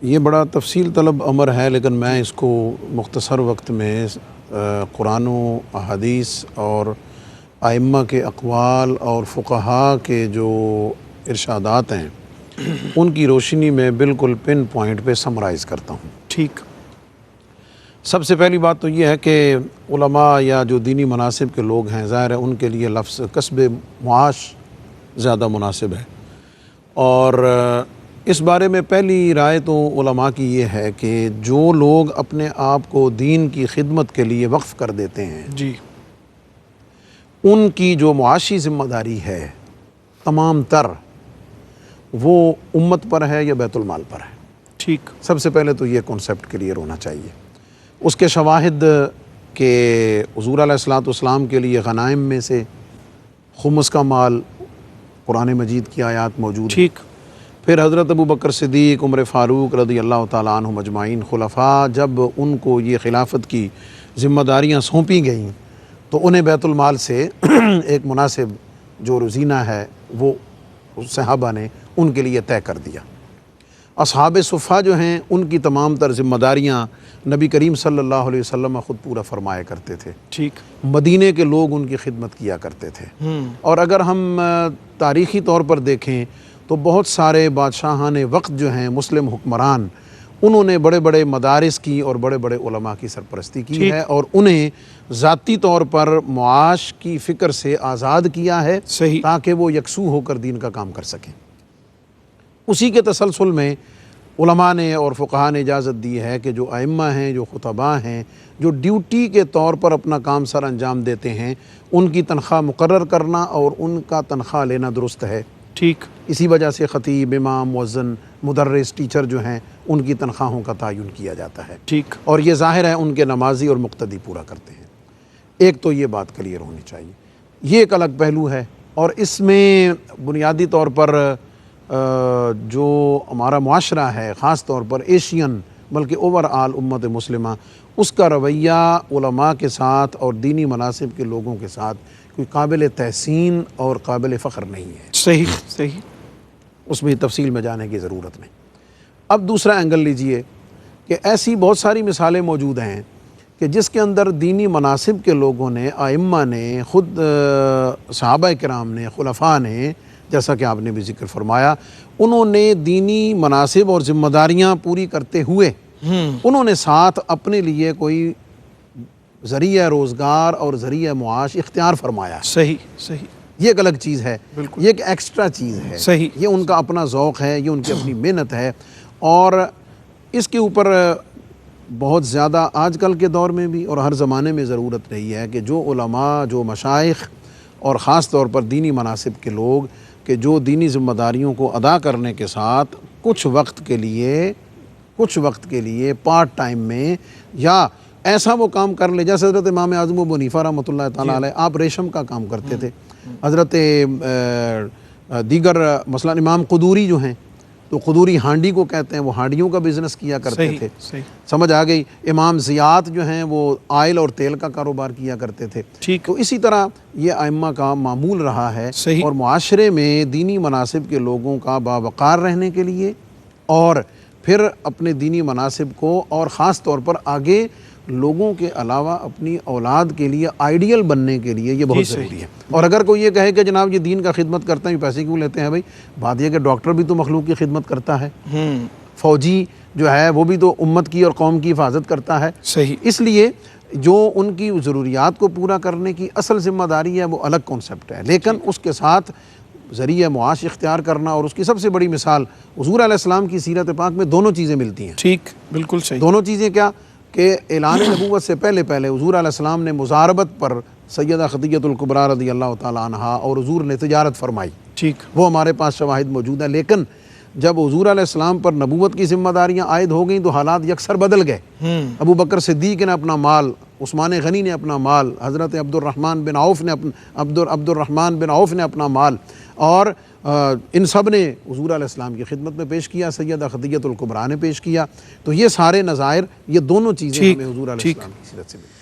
یہ بڑا تفصیل طلب امر ہے، لیکن میں اس کو مختصر وقت میں قرآن و احادیث اور ائمہ کے اقوال اور فقہاء کے جو ارشادات ہیں ان کی روشنی میں بالکل پن پوائنٹ پہ سمرائز کرتا ہوں۔ ٹھیک۔ سب سے پہلی بات تو یہ ہے کہ علماء یا جو دینی مناصب کے لوگ ہیں، ظاہر ہے ان کے لیے لفظ کسب معاش زیادہ مناسب ہے، اور اس بارے میں پہلی رائے تو علماء کی یہ ہے کہ جو لوگ اپنے آپ کو دین کی خدمت کے لیے وقف کر دیتے ہیں جی، ان کی جو معاشی ذمہ داری ہے تمام تر وہ امت پر ہے یا بیت المال پر ہے۔ ٹھیک۔ سب سے پہلے تو یہ کنسیپٹ کلیئر ہونا چاہیے۔ اس کے شواہد کہ حضور علیہ الصلوۃ والسلام کے لیے غنائم میں سے خمس کا مال قرآن مجید کی آیات موجود ہیں۔ ٹھیک۔ پھر حضرت ابو بکر صدیق، عمر فاروق رضی اللہ تعالیٰ عنہم اجمعین خلفاء جب ان کو یہ خلافت کی ذمہ داریاں سونپی گئیں تو انہیں بیت المال سے ایک مناسب جو روزینہ ہے وہ صحابہ نے ان کے لیے طے کر دیا۔ اصحاب صفہ جو ہیں ان کی تمام تر ذمہ داریاں نبی کریم صلی اللہ علیہ وسلم خود پورا فرمایا کرتے تھے۔ ٹھیک۔ مدینے کے لوگ ان کی خدمت کیا کرتے تھے۔ اور اگر ہم تاریخی طور پر دیکھیں تو بہت سارے بادشاہان وقت جو ہیں مسلم حکمران، انہوں نے بڑے بڑے مدارس کی اور بڑے بڑے علماء کی سرپرستی کی ہے اور انہیں ذاتی طور پر معاش کی فکر سے آزاد کیا ہے صحیح، تاکہ وہ یکسو ہو کر دین کا کام کر سکیں۔ اسی کے تسلسل میں علماء نے اور فقہاء نے اجازت دی ہے کہ جو ائمہ ہیں، جو خطباء ہیں، جو ڈیوٹی کے طور پر اپنا کام سر انجام دیتے ہیں، ان کی تنخواہ مقرر کرنا اور ان کا تنخواہ لینا درست ہے۔ ٹھیک۔ اسی وجہ سے خطیب، امام، مؤذن، مدرس، ٹیچر جو ہیں ان کی تنخواہوں کا تعین کیا جاتا ہے۔ ٹھیک۔ اور یہ ظاہر ہے ان کے نمازی اور مقتدی پورا کرتے ہیں۔ ایک تو یہ بات کلیئر ہونی چاہیے، یہ ایک الگ پہلو ہے۔ اور اس میں بنیادی طور پر جو ہمارا معاشرہ ہے، خاص طور پر ایشین بلکہ اوور آل امت مسلمہ، اس کا رویہ علماء کے ساتھ اور دینی مناصب کے لوگوں کے ساتھ کوئی قابل تحسین اور قابل فخر نہیں ہے۔ صحیح، صحیح۔ اس میں تفصیل میں جانے کی ضرورت نہیں۔ اب دوسرا اینگل لیجئے کہ ایسی بہت ساری مثالیں موجود ہیں کہ جس کے اندر دینی مناصب کے لوگوں نے، ائمہ نے، خود صحابہ کرام نے، خلفاء نے، جیسا کہ آپ نے بھی ذکر فرمایا، انہوں نے دینی مناصب اور ذمہ داریاں پوری کرتے ہوئے انہوں نے ساتھ اپنے لیے کوئی ذریعہ روزگار اور ذریعہ معاش اختیار فرمایا۔ صحیح، صحیح۔ یہ ایک الگ چیز ہے، بالکل، یہ ایک ایکسٹرا چیز ہے۔ صحیح، یہ ان کا اپنا ذوق ہے، یہ ان کی اپنی محنت ہے، اور اس کے اوپر بہت زیادہ آج کل کے دور میں بھی اور ہر زمانے میں ضرورت رہی ہے کہ جو علماء، جو مشائخ اور خاص طور پر دینی مناصب کے لوگ کہ جو دینی ذمہ داریوں کو ادا کرنے کے ساتھ کچھ وقت کے لیے پارٹ ٹائم میں یا ایسا وہ کام کر لے، جیسے حضرت امام اعظم ابو حنیفہ رحمۃ اللہ تعالیٰ علیہ، آپ ریشم کا کام کرتے تھے۔ حضرت دیگر مثلا امام قدوری جو ہیں تو قدوری ہانڈی کو کہتے ہیں، وہ ہانڈیوں کا بزنس کیا کرتے تھے۔ سمجھ آ گئی۔ امام زیاد جو ہیں وہ آئل اور تیل کا کاروبار کیا کرتے تھے۔ ٹھیک۔ تو اسی طرح یہ ائمہ کا معمول رہا ہے، اور معاشرے میں دینی مناصب کے لوگوں کا باوقار رہنے کے لیے اور پھر اپنے دینی مناصب کو اور خاص طور پر آگے لوگوں کے علاوہ اپنی اولاد کے لیے آئیڈیل بننے کے لیے یہ بہت ضروری ہے۔ اور اگر کوئی یہ کہے کہ جناب یہ دین کا خدمت کرتے ہیں، پیسے کیوں لیتے ہیں؟ بھائی بات یہ کہ ڈاکٹر بھی تو مخلوق کی خدمت کرتا ہے، فوجی جو ہے وہ بھی تو امت کی اور قوم کی حفاظت کرتا ہے۔ صحیح۔ اس لیے جو ان کی ضروریات کو پورا کرنے کی اصل ذمہ داری ہے وہ الگ کانسیپٹ ہے، لیکن اس کے ساتھ ذریعہ معاش اختیار کرنا، اور اس کی سب سے بڑی مثال حضور علیہ السلام کی سیرت پاک میں دونوں چیزیں ملتی ہیں۔ ٹھیک، بالکل صحیح۔ دونوں چیزیں کیا کہ اعلان نبوت سے پہلے حضور علیہ السلام نے مزاربت پر سیدہ خدیجہ الکبریٰ رضی اللہ تعالیٰ عنہا اور حضور نے تجارت فرمائی۔ ٹھیک۔ وہ ہمارے پاس شواہد موجود ہیں، لیکن جب حضور علیہ السلام پر نبوت کی ذمہ داریاں عائد ہو گئیں تو حالات یکسر بدل گئے۔ ابو بکر صدیق نے اپنا مال، عثمان غنی نے اپنا مال، حضرت عبد الرحمن بن عوف نے اپنا مال، اور ان سب نے حضور علیہ السلام کی خدمت میں پیش کیا، سیدہ خدیجہ الکبریٰ نے پیش کیا۔ تو یہ سارے نظائر، یہ دونوں چیزیں ہمیں حضور علیہ السلام کی سیرت سے ملیں۔